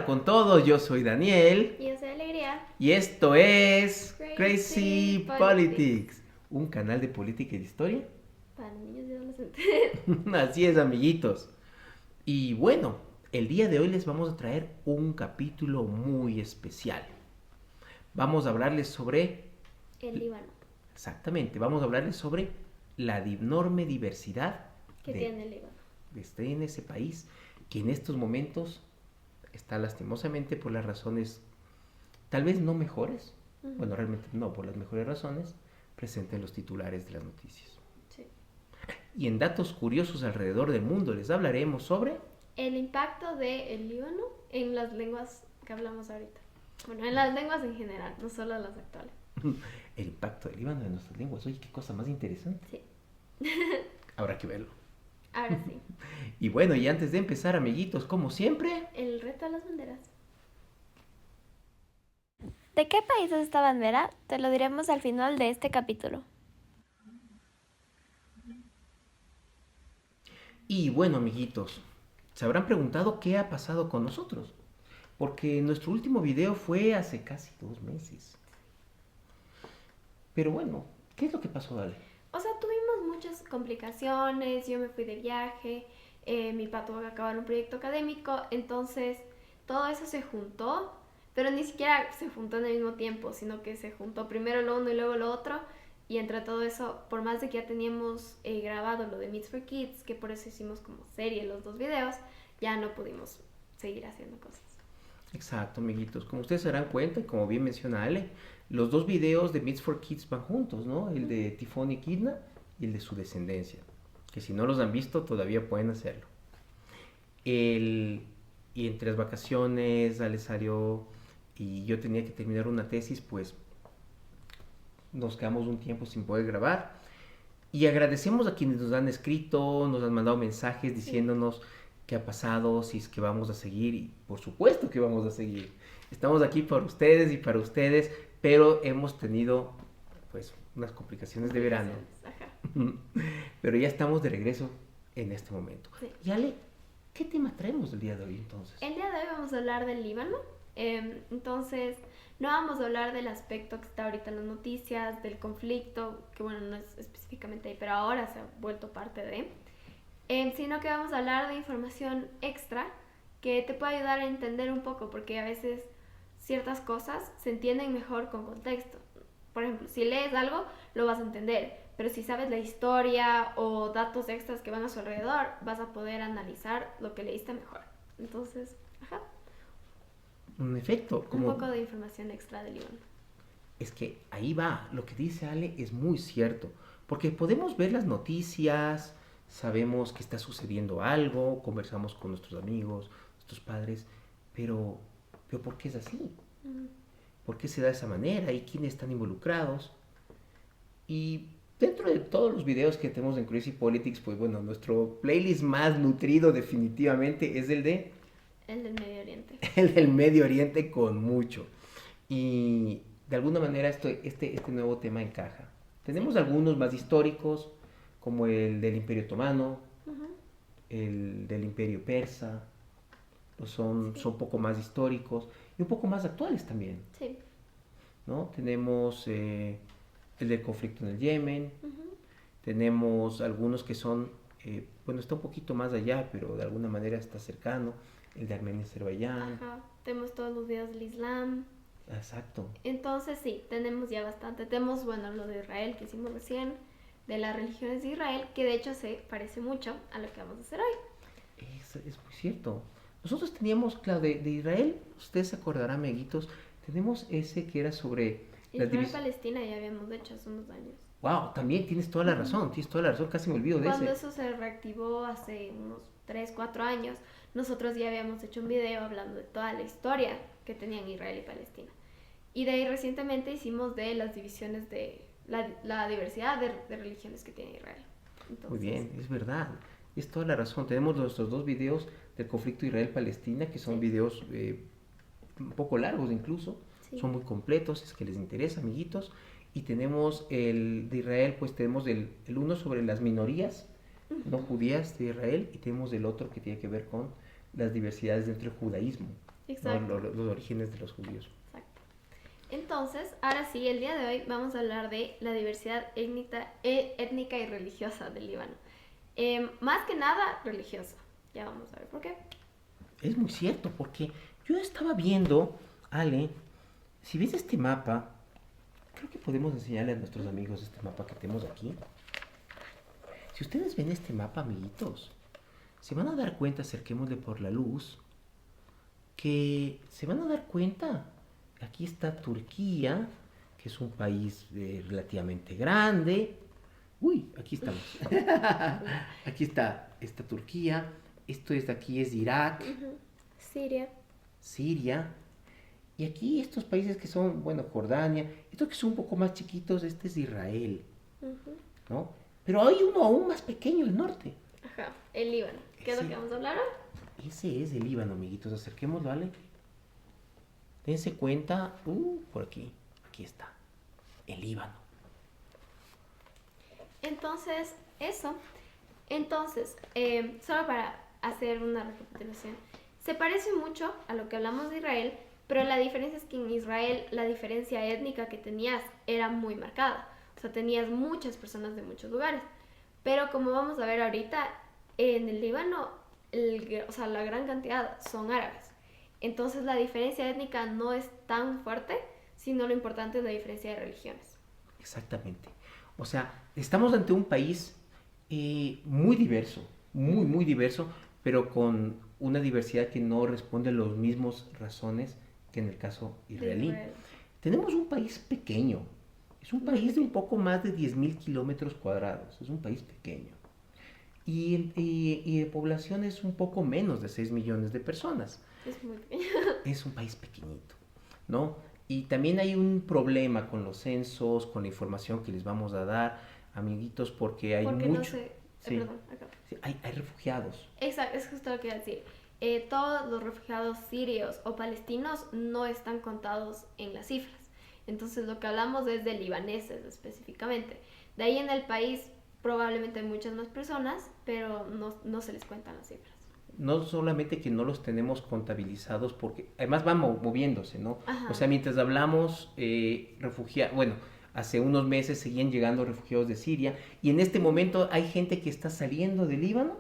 con todos, yo soy Daniel. Y yo soy Alegría. Y esto es Crazy Crazy Politics, un canal de política y de historia. Para niños y adolescentes. Así es, amiguitos. Y bueno, el día de hoy les vamos a traer un capítulo muy especial. Vamos a hablarles sobre... El Líbano. Exactamente, vamos a hablarles sobre la enorme diversidad Que tiene el Líbano. en ese país que en estos momentos está lastimosamente por las razones tal vez no mejores, bueno, realmente no por las mejores razones, presente en los titulares de las noticias. Sí. Y en datos curiosos alrededor del mundo les hablaremos sobre El impacto del Líbano en las lenguas que hablamos ahorita. Bueno, en las lenguas en general, no solo las actuales. el impacto del Líbano en nuestras lenguas. Oye, qué cosa más interesante. Sí. Habrá que verlo. Ahora sí. Y bueno, y antes de empezar, amiguitos, como siempre, El reto a las banderas. ¿De qué país es esta bandera? Te lo diremos al final de este capítulo. y bueno, amiguitos, se habrán preguntado qué ha pasado con nosotros, porque nuestro último video fue hace casi 2 meses. Pero bueno, ¿qué es lo que pasó, Dale? O sea, tuvimos muchas complicaciones, yo me fui de viaje, mi papá tuvo que acabar un proyecto académico, entonces todo eso se juntó, pero ni siquiera se juntó en el mismo tiempo, sino que se juntó primero lo uno y luego lo otro, y entre todo eso, por más de que ya teníamos grabado lo de Meets for Kids, que por eso hicimos como serie los 2 videos, ya no pudimos seguir haciendo cosas. Exacto, amiguitos. Como ustedes se darán cuenta, y como bien menciona Ale, los 2 videos de Meets for Kids van juntos, ¿no? El de Tifón y Kidna y el de su descendencia. Que si no los han visto, todavía pueden hacerlo. Y entre las vacaciones, Ale salió y yo tenía que terminar una tesis, pues nos quedamos un tiempo sin poder grabar. Y agradecemos a quienes nos han escrito, nos han mandado mensajes diciéndonos qué ha pasado, si es que vamos a seguir. Y por supuesto que vamos a seguir. Estamos aquí para ustedes y para ustedes, pero hemos tenido pues unas complicaciones de verano. Ajá. Pero ya estamos de regreso en este momento. Sí. Y Ale, ¿qué tema traemos el día de hoy entonces? El día de hoy vamos a hablar del Líbano. Entonces, no vamos a hablar del aspecto que está ahorita en las noticias, del conflicto, que bueno, no es específicamente ahí, pero ahora se ha vuelto parte de, sino que vamos a hablar de información extra que te puede ayudar a entender un poco, porque a veces ciertas cosas se entienden mejor con contexto. Por ejemplo, si lees algo, lo vas a entender, pero si sabes la historia o datos extras que van a su alrededor, vas a poder analizar lo que leíste mejor. Entonces, ajá. En efecto, Un poco de información extra del Líbano. es que ahí va, lo que dice Ale es muy cierto, porque podemos ver las noticias, sabemos que está sucediendo algo, conversamos con nuestros amigos, nuestros padres, pero ¿por qué es así? ¿Por qué se da de esa manera? ¿Y quiénes están involucrados? Y dentro de todos los videos que tenemos en Crazy Politics, pues bueno, nuestro playlist más nutrido definitivamente es el de... El del Medio Oriente. El del Medio Oriente con mucho. Y de alguna manera este nuevo tema encaja. Tenemos algunos más históricos, como el del Imperio Otomano, el del Imperio Persa, son un poco más históricos y un poco más actuales también. Sí. ¿No? Tenemos el del conflicto en el Yemen, tenemos algunos que son, bueno, está un poquito más allá, pero de alguna manera está cercano, el de Armenia y Azerbaiyán. Ajá. Tenemos todos los videos del Islam. Exacto. Entonces sí, tenemos ya bastante. Tenemos, bueno, lo de Israel que hicimos recién, de las religiones de Israel, que de hecho se parece mucho a lo que vamos a hacer hoy. Es muy cierto. Nosotros teníamos, claro, de Israel, ustedes se acordarán, amiguitos, tenemos ese que era sobre... Israel y Palestina ya habíamos hecho hace unos años. Wow, también tienes toda la razón, casi me olvido de ese. Cuando eso se reactivó hace unos 3, 4 años, nosotros ya habíamos hecho un video hablando de toda la historia que tenían Israel y Palestina. Y de ahí recientemente hicimos de las divisiones de la diversidad de religiones que tiene Israel. Entonces, muy bien, es verdad, es toda la razón. Tenemos nuestros 2 videos del conflicto Israel-Palestina, que son videos un poco largos incluso, son muy completos, es que les interesa, amiguitos. Y tenemos el de Israel, pues tenemos el uno sobre las minorías no judías de Israel, y tenemos el otro que tiene que ver con las diversidades dentro del judaísmo. Exacto. Los orígenes de los judíos. Exacto. Entonces, ahora sí, el día de hoy vamos a hablar de la diversidad étnica y religiosa del Líbano. Más que nada religiosa. Ya vamos a ver por qué. Es muy cierto, porque yo estaba viendo, Ale, si ves este mapa, creo que podemos enseñarle a nuestros amigos este mapa que tenemos aquí. Si ustedes ven este mapa, amiguitos, se van a dar cuenta, acerquémosle por la luz, que se van a dar cuenta, aquí está Turquía, que es un país relativamente grande. Uy, aquí estamos. Aquí está Turquía. Esto es de aquí, es Irak, Siria. Siria. Y aquí estos países que son, bueno, Jordania. Estos que son un poco más chiquitos, este es Israel, ¿no? Pero hay uno aún más pequeño, el norte. Ajá, el Líbano. ¿Qué es lo que vamos a hablar hoy? Ese es el Líbano, amiguitos. Acerquémoslo, ¿vale? Dense cuenta. Por aquí. Aquí está. El Líbano. Entonces, eso. Entonces, solo para hacer una recapitulación. Se parece mucho a lo que hablamos de Israel, pero la diferencia es que en Israel la diferencia étnica que tenías era muy marcada. O sea, tenías muchas personas de muchos lugares. Pero como vamos a ver ahorita, en el Líbano, la gran cantidad son árabes. Entonces la diferencia étnica no es tan fuerte, sino lo importante es la diferencia de religiones. Exactamente. O sea, estamos ante un país muy diverso, muy diverso, pero con una diversidad que no responde a las mismas razones que en el caso israelí. Tenemos un país pequeño. Es un país de un poco más de 10.000 kilómetros cuadrados. Es un país pequeño. Y de población es un poco menos de 6 millones de personas. Es muy pequeño. Es un país pequeñito, ¿no? Y también hay un problema con los censos, con la información que les vamos a dar, amiguitos, porque hay porque mucho... no sé, sí, perdón, acá. Sí, hay refugiados. Exacto, es justo lo que iba a decir. Todos los refugiados sirios o palestinos no están contados en las cifras. Entonces lo que hablamos es de libaneses específicamente. De ahí en el país probablemente hay muchas más personas, pero no se les cuentan las cifras. No solamente que no los tenemos contabilizados, porque además van moviéndose, ¿no? Ajá. O sea, mientras hablamos, bueno, hace unos meses seguían llegando refugiados de Siria, y en este momento hay gente que está saliendo del Líbano,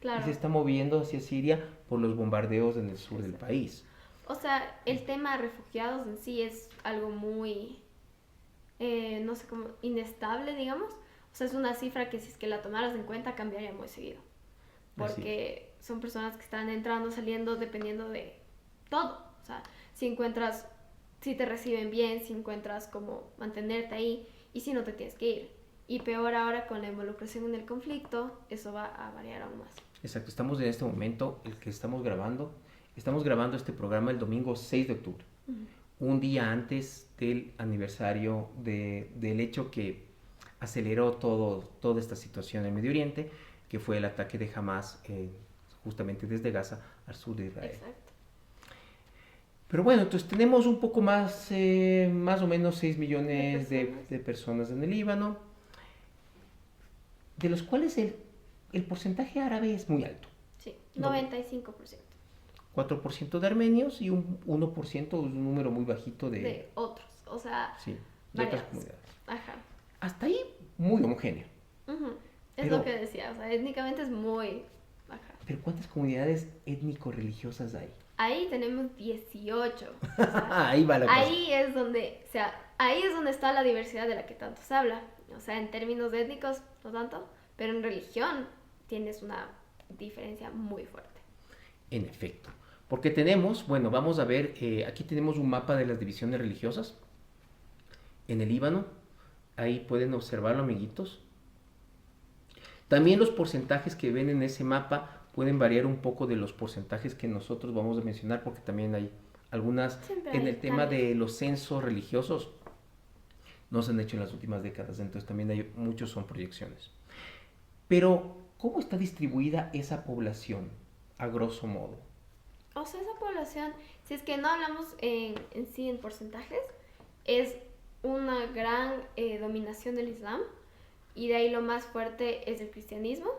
claro, y se está moviendo hacia Siria por los bombardeos en el sur del país. O sea, el tema de refugiados en sí es algo muy, no sé cómo, inestable, digamos. O sea, es una cifra que si es que la tomaras en cuenta cambiaría muy seguido. Porque son personas que están entrando, saliendo, dependiendo de todo. O sea, si te reciben bien, si encuentras cómo mantenerte ahí y si no te tienes que ir. Y peor ahora con la involucración en el conflicto, eso va a variar aún más. Exacto, estamos en este momento, el que estamos grabando este programa el domingo 6 de octubre, un día antes del aniversario del hecho que aceleró toda esta situación en Medio Oriente, que fue el ataque de Hamas justamente desde Gaza al sur de Israel. Exacto. Pero bueno, entonces tenemos un poco más o menos 6 millones de personas en el Líbano, de los cuales el porcentaje árabe es muy alto. Sí, 95%. 4% de armenios y un 1%, un número muy bajito de otros, o sea, sí, de otras comunidades. Ajá. Hasta ahí muy homogéneo. Es lo que decía, o sea, étnicamente es muy baja. Pero ¿cuántas comunidades étnico-religiosas hay? Ahí tenemos 18. O sea, ahí va la cosa. Ahí es donde está la diversidad de la que tanto se habla. O sea, en términos étnicos no tanto, pero en religión tienes una diferencia muy fuerte. En efecto. Porque tenemos, bueno, vamos a ver, aquí tenemos un mapa de las divisiones religiosas en el Líbano. Ahí pueden observarlo, amiguitos. También los porcentajes que ven en ese mapa pueden variar un poco de los porcentajes que nosotros vamos a mencionar, porque también hay algunas en el tema de los censos religiosos. No se han hecho en las últimas décadas, entonces también hay muchos son proyecciones. Pero, ¿cómo está distribuida esa población, a grosso modo? O sea, esa población, si es que no hablamos en sí en porcentajes, es una gran dominación del Islam, y de ahí lo más fuerte es el cristianismo,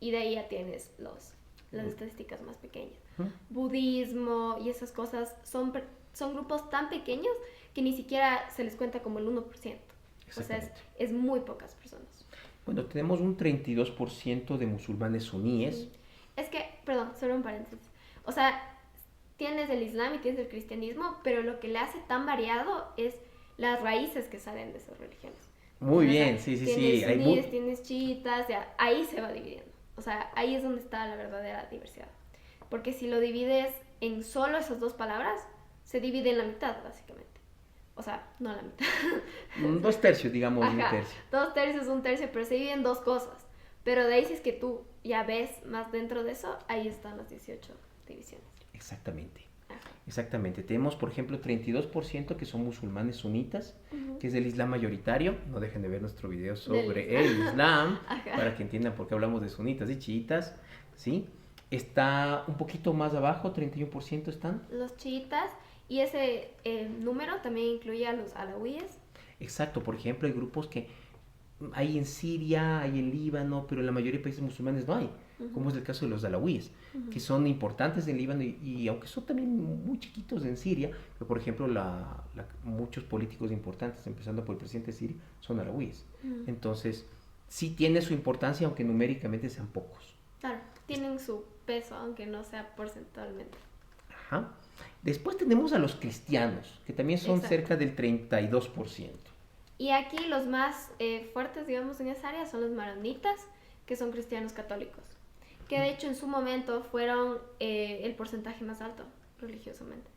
y de ahí ya tienes los las estadísticas más pequeñas. Ujú. Budismo y esas cosas son grupos tan pequeños que ni siquiera se les cuenta como el 1%. O sea, Exactamente. es muy pocas personas. Bueno, tenemos un 32% de musulmanes suníes. Sí. Es que, perdón, solo un paréntesis. O sea, tienes el Islam y tienes el cristianismo, pero lo que le hace tan variado es las raíces que salen de esas religiones. Muy O sea, bien, sí, sí, sí. tienes Hay suníes, tienes chiitas, ya, ahí se va dividiendo. O sea, ahí es donde está la verdadera diversidad. Porque si lo divides en solo esas dos palabras, se divide en la mitad, básicamente. O sea, no la mitad. 2/3, digamos, un Ajá, tercio. 2/3, un tercio, pero se divide en dos cosas. Pero de ahí si es que tú ya ves más dentro de eso, ahí están las 18 divisiones. Exactamente. Ajá. Exactamente. Tenemos, por ejemplo, 32% que son musulmanes sunitas, Ujú. que es del Islam mayoritario. No dejen de ver nuestro video sobre Del el Islam, Ajá. para que entiendan por qué hablamos de sunitas y chiitas, ¿sí? Está un poquito más abajo, 31% están. Los chiitas, y ese número también incluye a los alawíes. Exacto, por ejemplo, hay grupos que hay en Siria, hay en Líbano, pero en la mayoría de países musulmanes no hay, como es el caso de los alawíes, que son importantes en Líbano y aunque son también muy chiquitos en Siria, pero por ejemplo muchos políticos importantes, empezando por el presidente de Siria, son alawíes. Entonces, sí tiene su importancia, aunque numéricamente sean pocos. Claro, tienen su peso, aunque no sea porcentualmente. Ajá. Después tenemos a los cristianos, que también son Exacto. cerca del 32%. Y aquí los más fuertes, digamos, en esa área son los maronitas, que son cristianos católicos, que de hecho en su momento fueron el porcentaje más alto religiosamente.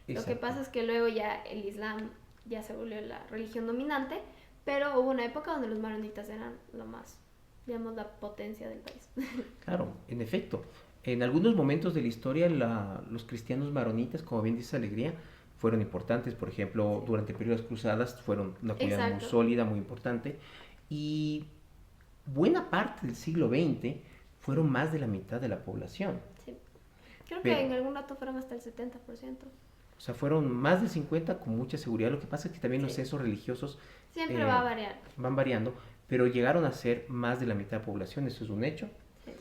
Lo que Exacto. pasa es que luego ya el Islam ya se volvió la religión dominante, pero hubo una época donde los maronitas eran lo más, digamos, la potencia del país. Claro, en efecto. En algunos momentos de la historia, los cristianos maronitas, como bien dice Alegría, fueron importantes. Por ejemplo, durante el periodo de las cruzadas fueron una comunidad muy Exacto. sólida, muy importante. Y buena parte del siglo XX fueron más de la mitad de la población. Sí. Creo Pero- que en algún rato fueron hasta el 70%. O sea, fueron más de 50 con mucha seguridad. Lo que pasa es que también los Sí. censos religiosos Siempre va a variar. van variando, pero llegaron a ser más de la mitad de la población, eso es un hecho. Sí.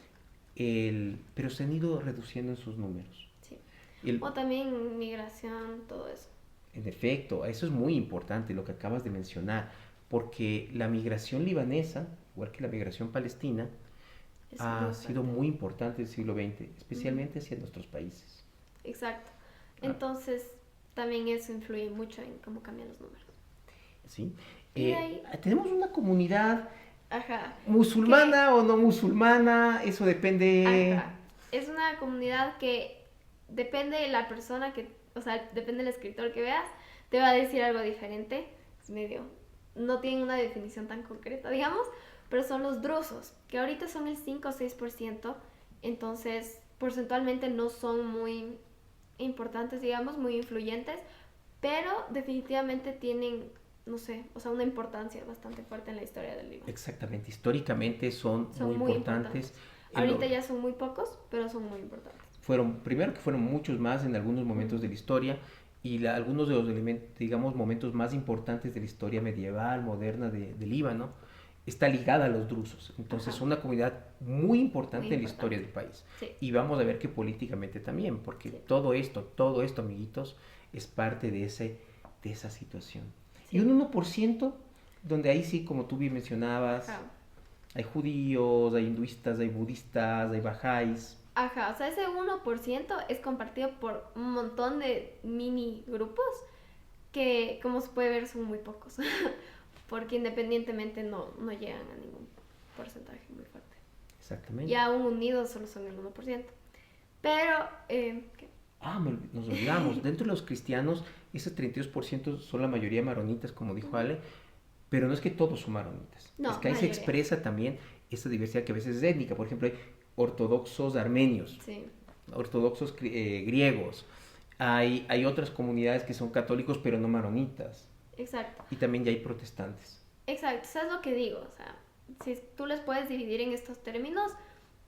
Pero se han ido reduciendo en sus números. Sí. El- O también migración, todo eso. En efecto, eso es muy importante lo que acabas de mencionar, porque la migración libanesa, igual que la migración palestina, Es ha muy sido fuerte. muy importante en el siglo XX, especialmente hacia nuestros países. Exacto. Ah. Entonces, también eso influye mucho en cómo cambian los números. ¿Sí? Y ahí- Tenemos una comunidad Ajá. musulmana o no musulmana, eso depende. Ajá. Es una comunidad que depende de la persona que, o sea, depende del escritor que veas, te va a decir algo diferente. Es medio, no tienen una definición tan concreta, digamos, pero son los drusos, que ahorita son el 5 o 6%, entonces porcentualmente no son muy importantes, digamos, muy influyentes, pero definitivamente tienen, no sé, o sea, una importancia bastante fuerte en la historia del Líbano. Exactamente, históricamente son Son muy importantes. Ahorita ya son muy pocos, pero son muy importantes. Primero que fueron muchos más en algunos momentos de la historia y algunos de los elementos, digamos, momentos más importantes de la historia medieval, moderna de Líbano, está ligada a los drusos. Entonces, Ajá. son una comunidad muy importante Muy en la importante. historia del país. Sí. Y vamos a ver que políticamente también, porque Sí. todo esto, amiguitos, es parte de esa situación. Sí. Y un 1%, donde ahí sí, como tú bien mencionabas, Ajá. hay judíos, hay hinduistas, hay budistas, hay bajáis. Ajá, o sea, ese 1% es compartido por un montón de mini grupos que, como se puede ver, son muy pocos. Porque independientemente no llegan a ningún porcentaje muy fuerte. Exactamente. Y aún unidos solo son el 1%. Pero, ¿qué? Nos olvidamos. Dentro de los cristianos, ese 32% son la mayoría maronitas, como dijo Ale, pero no es que todos son maronitas. No, es que ahí se mayoría. expresa también esa diversidad que a veces es étnica. Por ejemplo, hay ortodoxos armenios, Sí, ortodoxos griegos. Hay otras comunidades que son católicos, pero no maronitas. exacto. Y también ya hay protestantes. Exacto, eso es lo que digo. O sea, si tú les puedes dividir en estos términos,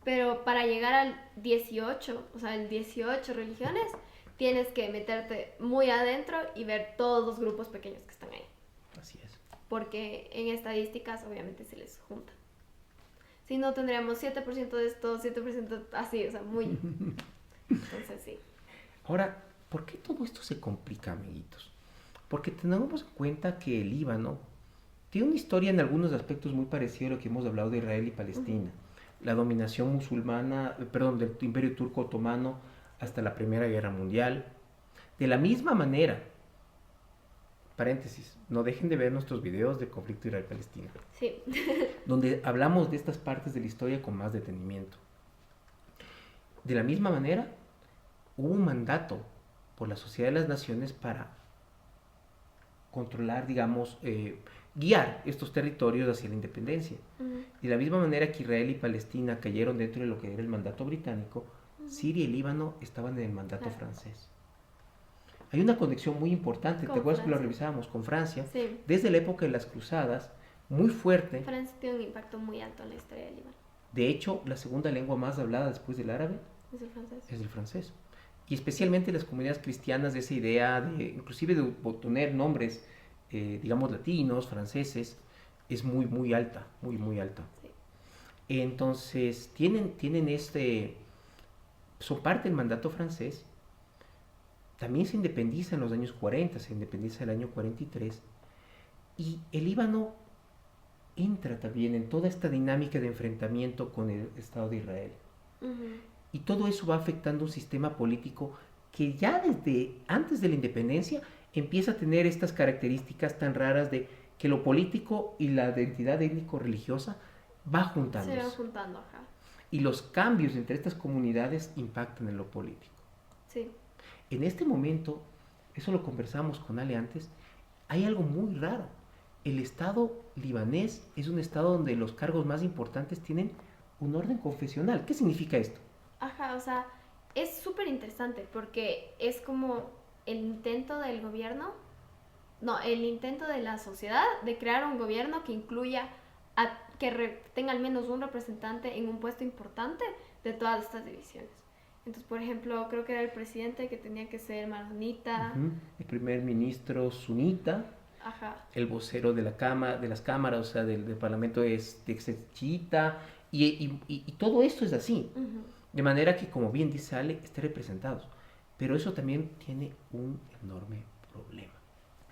pero para llegar al 18, o sea, el 18 religiones, tienes que meterte muy adentro y ver todos los grupos pequeños que están ahí. Así es. Porque en estadísticas obviamente se les junta. Si no, tendríamos 7% de esto, 7% así, o sea, muy... Entonces, sí. Ahora, ¿por qué todo esto se complica, amiguitos? Porque tenemos en cuenta que el Líbano tiene una historia en algunos aspectos muy parecida a lo que hemos hablado de Israel y Palestina. La dominación musulmana, perdón, del Imperio Turco Otomano hasta la Primera Guerra Mundial. De la misma manera, paréntesis, no dejen de ver nuestros videos de conflicto Israel-Palestina, Sí. donde hablamos de estas partes de la historia con más detenimiento. De la misma manera, hubo un mandato por la Sociedad de las Naciones para controlar, digamos, guiar estos territorios hacia la independencia. De la misma manera que Israel y Palestina cayeron dentro de lo que era el mandato británico, Siria y Líbano estaban en el mandato francés. Hay una conexión muy importante, ¿te acuerdas que lo revisábamos con Francia? Sí. Desde la época de las cruzadas, muy fuerte. Francia tiene un impacto muy alto en la historia del Líbano. De hecho, la segunda lengua más hablada después del árabe ¿Es el francés? es el francés. Y especialmente las comunidades cristianas, de esa idea de, inclusive de tener nombres, digamos, latinos, franceses, es muy, muy alta, muy, muy alta. Sí. Entonces, son parte del mandato francés. También se independiza en los años 40, se independiza en el año 43. Y el Líbano entra también en toda esta dinámica de enfrentamiento con el Estado de Israel. Y todo eso va afectando un sistema político que ya desde antes de la independencia empieza a tener estas características tan raras de que lo político y la identidad étnico-religiosa va juntándose. Se van juntando, ajá. Y los cambios entre estas comunidades impactan en lo político. Sí. En este momento, eso lo conversamos con Ale antes, hay algo muy raro. El Estado libanés es un Estado donde los cargos más importantes tienen un orden confesional. ¿Qué significa esto? Ajá, o sea, es súper interesante porque es como el intento del gobierno, el intento de la sociedad de crear un gobierno que incluya, que tenga al menos un representante en un puesto importante de todas estas divisiones. Entonces, por ejemplo, creo que era el presidente que tenía que ser maronita. El primer ministro sunita. Ajá. El vocero de las cámaras, o sea, del Parlamento es chiita. Y todo esto es así. De manera que, como bien dice Ale, estén representados. Pero eso también tiene un enorme problema.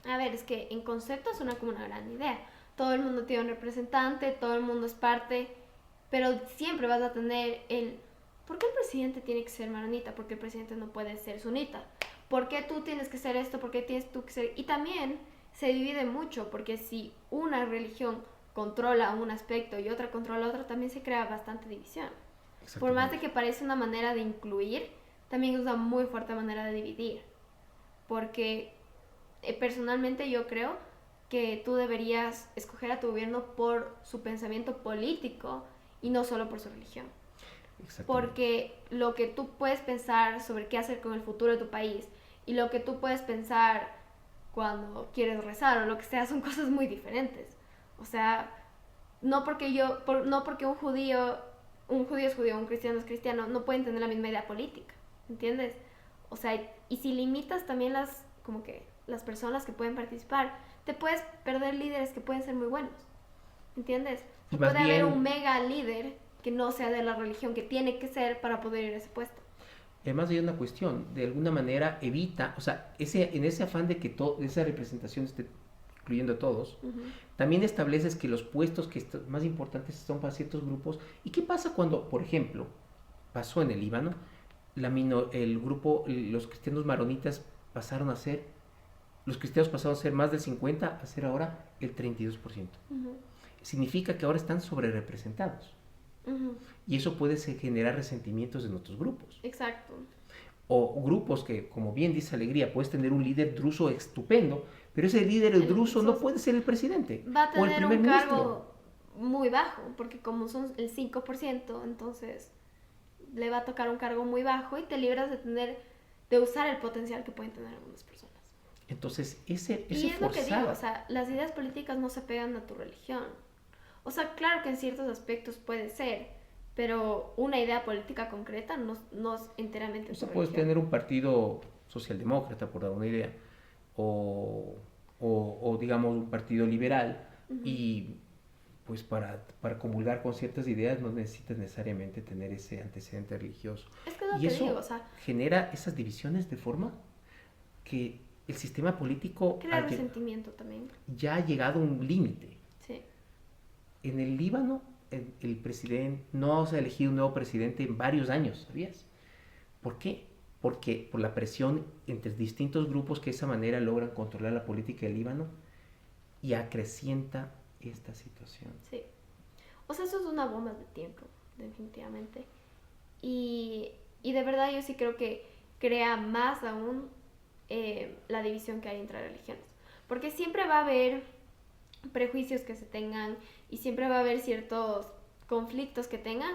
A ver, es que en concepto suena como una gran idea. Todo el mundo tiene un representante, todo el mundo es parte, pero siempre vas a tener ¿por qué el presidente tiene que ser maronita? ¿Por qué el presidente no puede ser sunita? ¿Por qué tú tienes que ser esto? ¿Por qué tienes tú que ser...? Y también se divide mucho, porque si una religión controla un aspecto y otra controla otro, también se crea bastante división. Por más de que parece una manera de incluir, también es una muy fuerte manera de dividir. Porque personalmente yo creo que tú deberías escoger a tu gobierno por su pensamiento político y no solo por su religión. Porque lo que tú puedes pensar sobre qué hacer con el futuro de tu país y lo que tú puedes pensar cuando quieres rezar o lo que sea son cosas muy diferentes. O sea, no porque un judío es judío, un cristiano es cristiano, no pueden tener la misma idea política, ¿entiendes? O sea, y si limitas también las personas que pueden participar, te puedes perder líderes que pueden ser muy buenos, ¿entiendes? O puede haber un mega líder que no sea de la religión que tiene que ser para poder ir a ese puesto. Además hay una cuestión, de alguna manera evita, o sea, en ese afán de que esa representación esté incluyendo a todos, también estableces que los puestos más importantes son para ciertos grupos. ¿Y qué pasa cuando, por ejemplo, pasó en el Líbano, los cristianos maronitas los cristianos pasaron a ser más del 50% a ser ahora el 32%. Significa que ahora están sobrerepresentados. Y eso puede generar resentimientos en otros grupos. Exacto. O grupos que, como bien dice Alegría, puedes tener un líder druso estupendo, pero ese líder druso no puede ser el presidente. Va a tener o el primer un cargo ministro. Muy bajo, porque como son el 5%, entonces le va a tocar un cargo muy bajo y te libras de usar el potencial que pueden tener algunas personas. Entonces, ese y es lo que digo, o sea, las ideas políticas no se pegan a tu religión. O sea, claro que en ciertos aspectos puede ser, pero una idea política concreta no es enteramente. O sea, puedes tener un partido socialdemócrata, por dar una idea, o digamos un partido liberal, y pues para comulgar con ciertas ideas no necesitas necesariamente tener ese antecedente religioso. Es que es lo Y que eso digo, o sea, genera esas divisiones de forma que el sistema político crea resentimiento también. ya ha llegado a un límite. Sí. En el Líbano, el presidente no se ha elegido un nuevo presidente en varios años, ¿sabías? ¿Por qué? Porque por la presión entre distintos grupos que de esa manera logran controlar la política del Líbano y acrecienta esta situación. Sí. O sea, eso es una bomba de tiempo, definitivamente. Y de verdad yo sí creo que crea más aún la división que hay entre religiones. Porque siempre va a haber prejuicios que se tengan y siempre va a haber ciertos conflictos que tengan,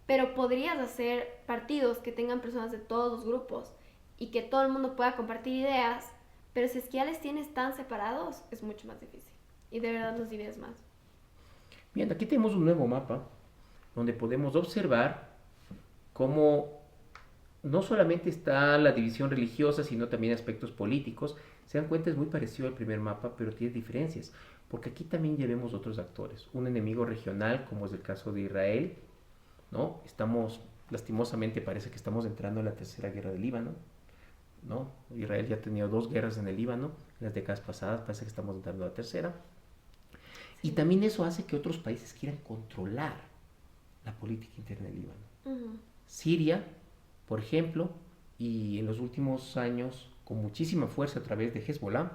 pero podrías hacer partidos que tengan personas de todos los grupos y que todo el mundo pueda compartir ideas, pero si es que ya les tienes tan separados, es mucho más difícil. Y de verdad los divides más. Bien, aquí tenemos un nuevo mapa donde podemos observar cómo no solamente está la división religiosa, sino también aspectos políticos. Se dan cuenta, es muy parecido al primer mapa, pero tiene diferencias, porque aquí también ya vemos otros actores. Un enemigo regional, como es el caso de Israel, ¿no? Lastimosamente parece que estamos entrando en la tercera guerra del Líbano, ¿no? Israel ya ha tenido 2 guerras en el Líbano, en las décadas pasadas parece que estamos entrando a la tercera. Y también eso hace que otros países quieran controlar la política interna del Líbano. Uh-huh. Siria, por ejemplo, y en los últimos años con muchísima fuerza a través de Hezbollah,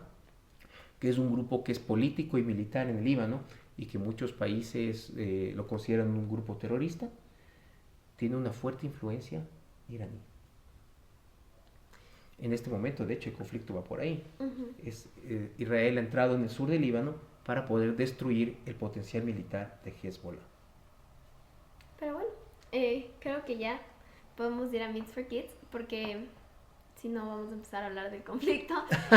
que es un grupo que es político y militar en el Líbano y que muchos países lo consideran un grupo terrorista, tiene una fuerte influencia iraní. En este momento, de hecho, el conflicto va por ahí. Uh-huh. Israel ha entrado en el sur del Líbano para poder destruir el potencial militar de Hezbollah. Pero bueno, creo que ya podemos ir a Meets for Kids porque si no vamos a empezar a hablar del conflicto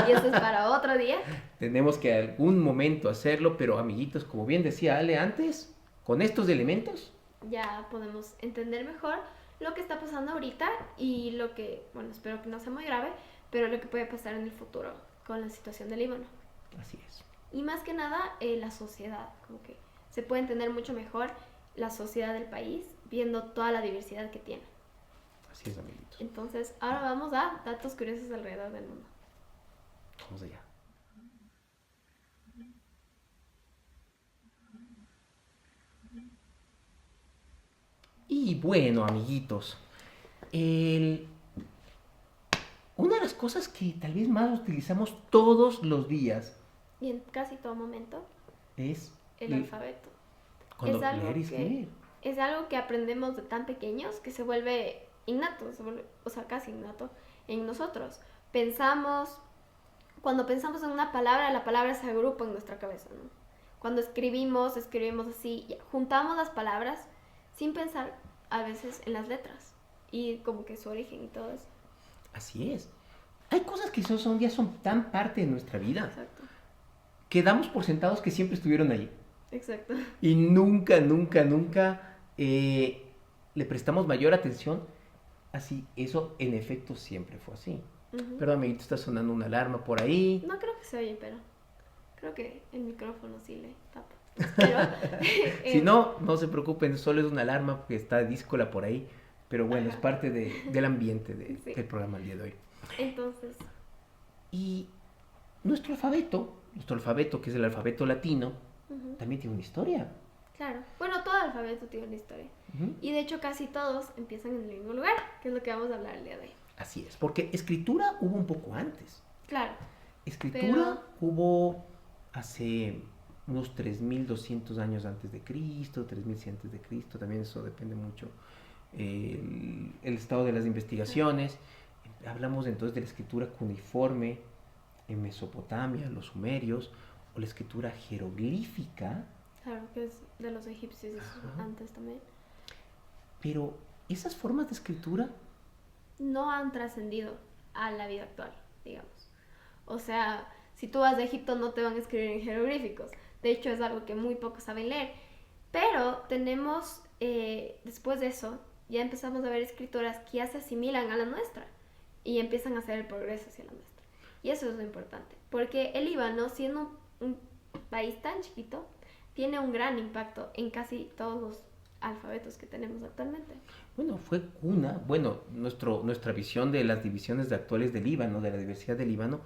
y eso es para otro día. Tenemos que algún momento hacerlo, pero amiguitos, como bien decía Ale antes, con estos elementos ya podemos entender mejor lo que está pasando ahorita y lo que, bueno, espero que no sea muy grave, pero lo que puede pasar en el futuro con la situación del Líbano. Así es. Y más que nada, la sociedad, como que se puede entender mucho mejor la sociedad del país viendo toda la diversidad que tiene. Así es, amiguitos. Entonces, ahora vamos a datos curiosos alrededor del mundo. Vamos allá. Y bueno, amiguitos, una de las cosas que tal vez más utilizamos todos los días Y en casi todo momento, es el alfabeto. cuando Es algo leer y escribir. Es algo que aprendemos de tan pequeños que se vuelve innato, o sea, casi innato en nosotros. Cuando pensamos en una palabra, la palabra se agrupa en nuestra cabeza, ¿no? Cuando escribimos así, juntamos las palabras sin pensar a veces en las letras y como que su origen y todo eso. Así es. Hay cosas que ya son tan parte de nuestra vida Exacto. que damos por sentados que siempre estuvieron ahí. Exacto. Y nunca le prestamos mayor atención. Así, eso en efecto siempre fue así. Uh-huh. Perdón, amiguito, está sonando una alarma por ahí. No creo que se oye, pero creo que el micrófono sí le tapa. Pero, Si no, no se preocupen, solo es una alarma porque está díscola por ahí. Pero bueno, es parte del ambiente Sí. del programa el día de hoy. Entonces, Y nuestro alfabeto, que es el alfabeto latino, uh-huh, también tiene una historia. claro. Bueno, todo alfabeto tiene una historia. Ujú. Y de hecho casi todos empiezan en el mismo lugar, que es lo que vamos a hablar el día de hoy. Así es, porque escritura hubo un poco antes. Claro. Escritura hubo hace unos 3200 años antes de Cristo, 3100 antes de Cristo, también eso depende mucho el estado de las investigaciones. Hablamos entonces de la escritura cuneiforme en Mesopotamia, los sumerios, o la escritura jeroglífica. Claro, que es de los egipcios y eso Ajá. antes también. Pero esas formas de escritura, No han trascendido a la vida actual, digamos. O sea, si tú vas de Egipto no te van a escribir en jeroglíficos. De hecho, es algo que muy pocos saben leer. Pero tenemos, después de eso, ya empezamos a ver escrituras que ya se asimilan a la nuestra y empiezan a hacer el progreso hacia la nuestra. Y eso es lo importante, porque el Líbano, siendo un país tan chiquito, tiene un gran impacto en casi todos los alfabetos que tenemos actualmente. Bueno, fue cuna, bueno, nuestra visión de las divisiones actuales del Líbano, de la diversidad del Líbano,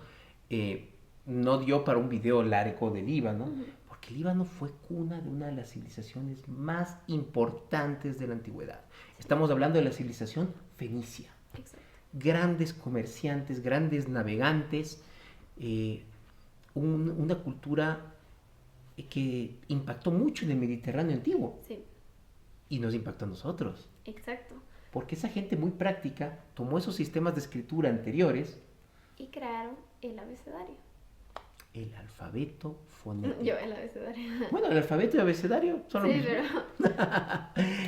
no dio para un video largo del Líbano, porque el Líbano fue cuna de una de las civilizaciones más importantes de la antigüedad. Estamos hablando de la civilización fenicia. Exacto. Grandes comerciantes, grandes navegantes, una cultura que impactó mucho en el Mediterráneo antiguo. Sí. Y nos impactó a nosotros. Exacto. Porque esa gente muy práctica tomó esos sistemas de escritura anteriores. Y crearon el abecedario. El alfabeto fonético. Yo, el abecedario. Bueno, el alfabeto y el abecedario son lo Sí, mismo.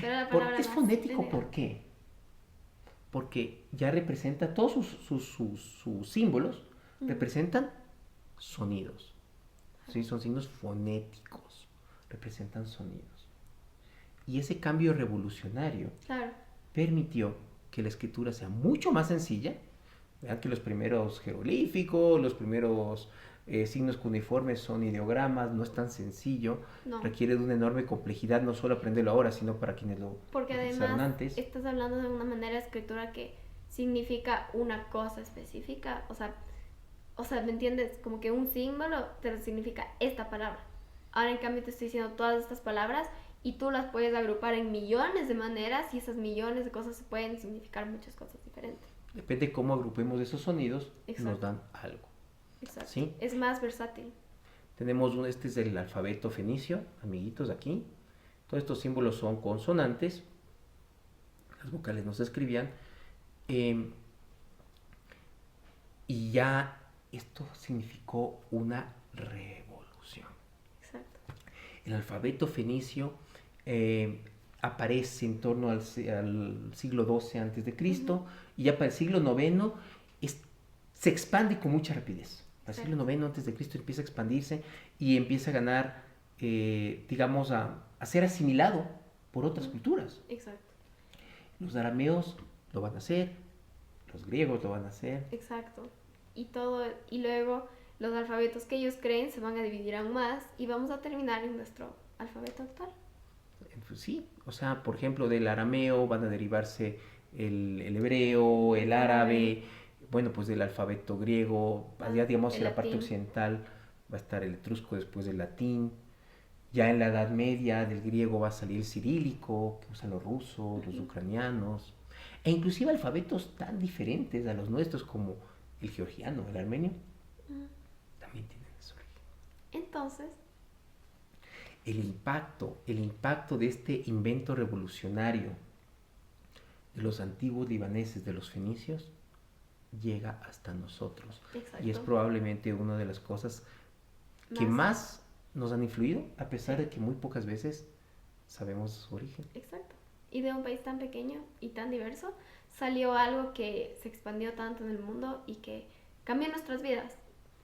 pero la palabra Es más fonético, general. ¿por qué? Porque ya representa, todos sus símbolos representan sonidos. ¿Sí? Son signos fonéticos, representan sonidos. Y ese cambio revolucionario Claro. permitió que la escritura sea mucho más sencilla. Vean que los primeros jeroglíficos, los primeros signos cuneiformes son ideogramas, no es tan sencillo, No. requiere de una enorme complejidad, no solo aprenderlo ahora, sino para quienes lo Porque utilizaron además antes. estás hablando de una manera de escritura que significa una cosa específica. O sea, ¿me entiendes? Como que un símbolo te significa esta palabra. Ahora en cambio te estoy diciendo todas estas palabras y tú las puedes agrupar en millones de maneras y esas millones de cosas pueden significar muchas cosas diferentes. Depende de cómo agrupemos esos sonidos, Exacto. nos dan algo. Exacto. ¿Sí? Es más versátil. Tenemos este es el alfabeto fenicio, amiguitos, aquí. Todos estos símbolos son consonantes, las vocales no se escribían, y ya esto significó una revolución. Exacto. El alfabeto fenicio aparece en torno al siglo XII a.C. Y ya para el siglo IX se expande con mucha rapidez. Para el siglo IX a.C. empieza a expandirse y empieza a ganar, digamos, a ser asimilado por otras culturas. Exacto. Los arameos lo van a hacer, los griegos lo van a hacer. Exacto. Y luego los alfabetos que ellos creen se van a dividir aún más y vamos a terminar en nuestro alfabeto actual. Sí, o sea, por ejemplo, del arameo van a derivarse el hebreo, el árabe, bueno, pues del alfabeto griego, ya digamos en la parte occidental va a estar el etrusco después del latín, ya en la Edad Media del griego va a salir el cirílico, que usan los rusos, los ucranianos, e inclusive alfabetos tan diferentes a los nuestros como el georgiano, el armenio, también tienen ese origen. Entonces, el impacto de este invento revolucionario de los antiguos libaneses, de los fenicios, llega hasta nosotros. exacto. Y es probablemente una de las cosas que más nos han influido, a pesar de que muy pocas veces sabemos su origen. Exacto. Y de un país tan pequeño y tan diverso, salió algo que se expandió tanto en el mundo y que cambió nuestras vidas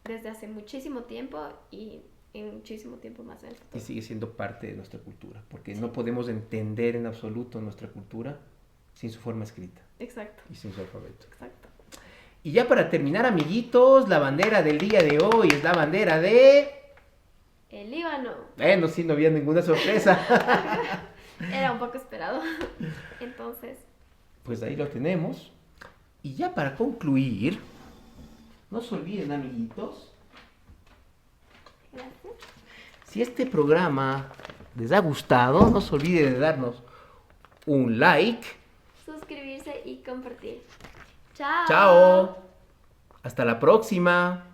desde hace muchísimo tiempo y en muchísimo tiempo más en el futuro. Y sigue siendo parte de nuestra cultura, porque no podemos entender en absoluto nuestra cultura sin su forma escrita. Exacto. Y sin su alfabeto. Exacto. Y ya para terminar, amiguitos, la bandera del día de hoy es la bandera de... El Líbano. Bueno, sí, no había ninguna sorpresa. Era un poco esperado. Entonces, Pues ahí lo tenemos. Y ya para concluir, no se olviden, amiguitos, gracias. si este programa les ha gustado, no se olviden de darnos un like. Suscribirse y compartir. Chao. Chao. Hasta la próxima.